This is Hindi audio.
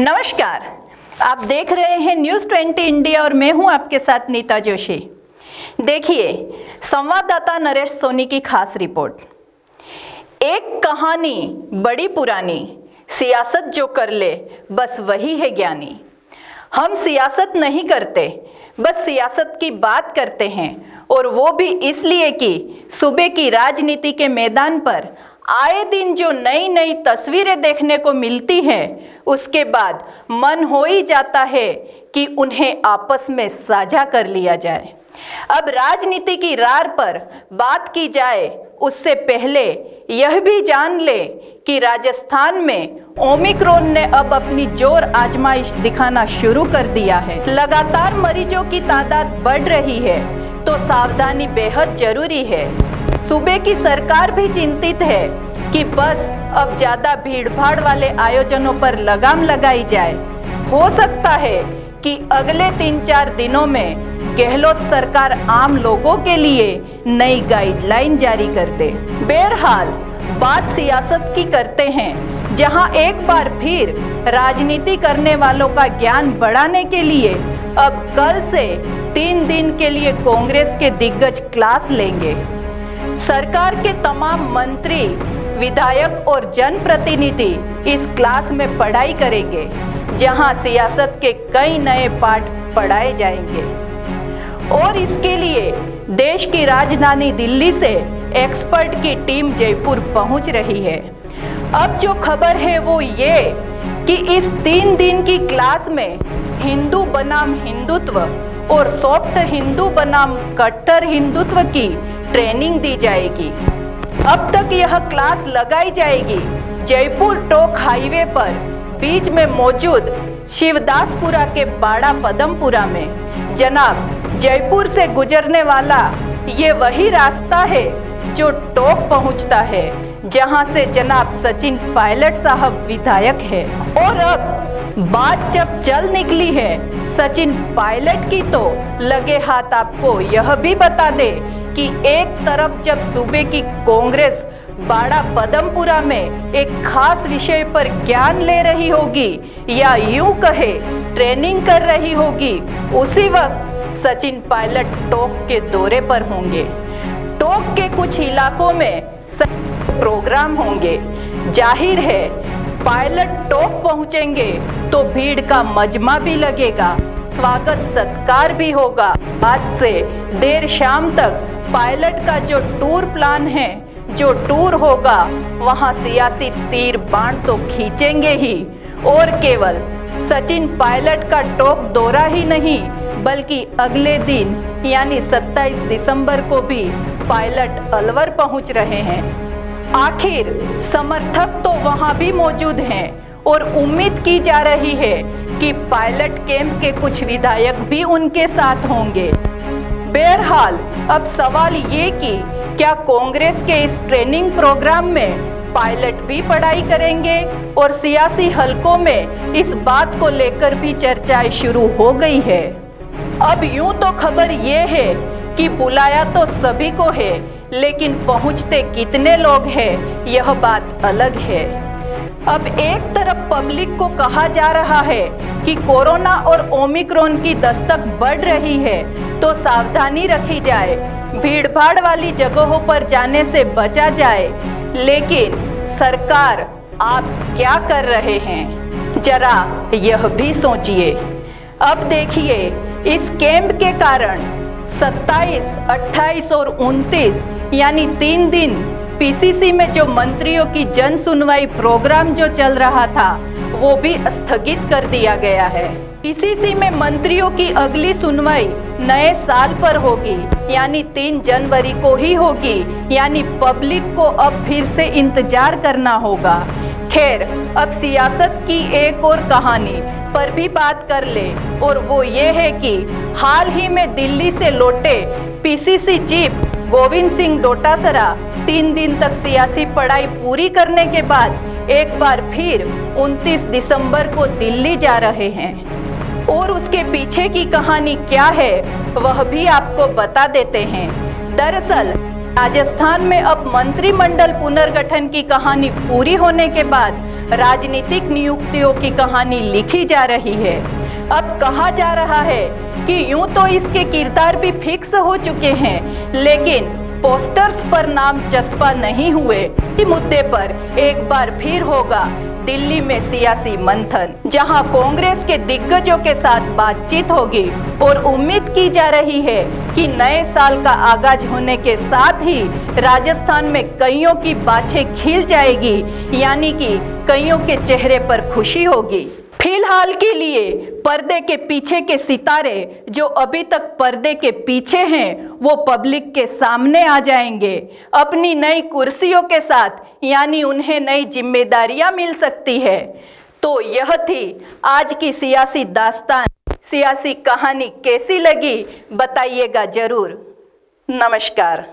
नमस्कार, आप देख रहे हैं न्यूज़ 20 इंडिया और मैं हूं आपके साथ नीता जोशी। देखिए, संवाददाता नरेश सोनी की खास रिपोर्ट। एक कहानी बड़ी पुरानी, सियासत जो कर ले बस वही है ज्ञानी। हम सियासत नहीं करते, बस सियासत की बात करते हैं, और वो भी इसलिए कि सूबे की राजनीति के मैदान पर आए दिन जो नई नई तस्वीरें देखने को मिलती हैं, उसके बाद मन हो ही जाता है कि उन्हें आपस में साझा कर लिया जाए। अब राजनीति की रार पर बात की जाए उससे पहले यह भी जान ले कि राजस्थान में ओमिक्रॉन ने अब अपनी जोर आजमाइश दिखाना शुरू कर दिया है। लगातार मरीजों की तादाद बढ़ रही है, तो सावधानी बेहद जरूरी है। सूबे की सरकार भी चिंतित है कि बस अब ज्यादा भीड़भाड़ वाले आयोजनों पर लगाम लगाई जाए। हो सकता है कि अगले 3-4 दिनों में गहलोत सरकार आम लोगों के लिए नई गाइडलाइन जारी कर दे। बहरहाल बात सियासत की करते हैं, जहां एक बार फिर राजनीति करने वालों का ज्ञान बढ़ाने के लिए अब कल से 3 दिन के लिए कांग्रेस के दिग्गज क्लास लेंगे। सरकार के तमाम मंत्री, विधायक और जनप्रतिनिधि इस क्लास में पढ़ाई करेंगे, जहां सियासत के कई नए पाठ पढ़ाए जाएंगे। और इसके लिए देश की राजधानी दिल्ली से एक्सपर्ट की टीम जयपुर पहुंच रही है। अब जो खबर है वो ये कि इस 3 दिन की क्लास में हिंदू बनाम हिंदुत्व और सॉफ्ट हिंदू बनाम कट्टर हिंदुत्व की ट्रेनिंग दी जाएगी। अब तक यह क्लास लगाई जाएगी जयपुर टोक हाईवे पर बीच में मौजूद शिवदासपुरा के बाड़ा पदमपुरा में। जनाब, जयपुर से गुजरने वाला ये वही रास्ता है जो टोक पहुंचता है, जहां से जनाब सचिन पायलट साहब विधायक है। और अब बात जब चल निकली है सचिन पायलट की, तो लगे हाथ आपको यह भी बता दे कि एक तरफ जब सूबे की कांग्रेस बाड़ा पदमपुरा में एक खास विषय पर ज्ञान ले रही होगी, या यूं कहे ट्रेनिंग कर रही होगी, उसी वक्त सचिन पायलट टोक के दौरे पर होंगे। टोक के कुछ इलाकों में प्रोग्राम होंगे। जाहिर है पायलट टोक पहुंचेंगे तो भीड़ का मजमा भी लगेगा, स्वागत सत्कार भी होगा। आज से देर शाम तक पायलट का जो टूर प्लान है, जो टूर होगा, वहां सियासी तीर बाण तो खींचेंगे ही, और केवल सचिन पायलट का टोक दौरा ही नहीं, बल्कि अगले दिन यानी 27 दिसंबर को भी पायलट अलवर पहुंच रहे हैं। आखिर समर्थक तो वहां भी मौजूद हैं और उम्मीद की जा रही है कि पायलट कैंप के कुछ विधायक भी उनके साथ होंगे। बहरहाल अब सवाल ये कि क्या कांग्रेस के इस ट्रेनिंग प्रोग्राम में पायलट भी पढ़ाई करेंगे, और सियासी हलकों में इस बात को लेकर भी चर्चाएं शुरू हो गई है। अब यूं तो खबर ये है कि बुलाया तो सभी को है, लेकिन पहुंचते कितने लोग हैं यह बात अलग है। अब एक तरफ पब्लिक को कहा जा रहा है कि कोरोना और ओमिक्रॉन की दस्तक बढ़ रही है, तो सावधानी रखी जाए, भीड़भाड़ वाली जगहों पर जाने से बचा जाए। लेकिन सरकार आप क्या कर रहे हैं, जरा यह भी सोचिए। अब देखिए, इस कैंप के कारण 27, 28 और 29 यानी 3 दिन पीसीसी में जो मंत्रियों की जन सुनवाई प्रोग्राम जो चल रहा था, वो भी स्थगित कर दिया गया है। पीसीसी में मंत्रियों की अगली सुनवाई नए साल पर होगी, यानी 3 जनवरी को ही होगी, यानी पब्लिक को अब फिर से इंतजार करना होगा। खैर, अब सियासत की एक और कहानी पर भी बात कर ले, और वो ये है कि हाल ही में दिल्ली से लौटे पीसीसी चीफ गोविंद सिंह डोटासरा 3 दिन तक सियासी पढ़ाई पूरी करने के बाद एक बार फिर 29 दिसंबर को दिल्ली जा रहे हैं। और उसके पीछे की कहानी क्या है वह भी आपको बता देते हैं। दरअसल राजस्थान में अब मंत्रिमंडल पुनर्गठन की कहानी पूरी होने के बाद राजनीतिक नियुक्तियों की कहानी लिखी जा रही है। अब कहा जा रहा है कि यूं तो इसके किरदार भी फिक्स हो चुके हैं, लेकिन पोस्टर्स पर नाम चस्पा नहीं हुए कि मुद्दे पर एक बार फिर होगा दिल्ली में सियासी मंथन, जहां कांग्रेस के दिग्गजों के साथ बातचीत होगी और उम्मीद की जा रही है कि नए साल का आगाज होने के साथ ही राजस्थान में कईयों की बाछें खिल जाएगी, यानी कि कईयों के चेहरे पर खुशी होगी। फिलहाल के लिए पर्दे के पीछे के सितारे जो अभी तक पर्दे के पीछे हैं, वो पब्लिक के सामने आ जाएंगे अपनी नई कुर्सियों के साथ, यानी उन्हें नई जिम्मेदारियां मिल सकती है। तो यह थी आज की सियासी दास्तान। सियासी कहानी कैसी लगी बताइएगा जरूर। नमस्कार।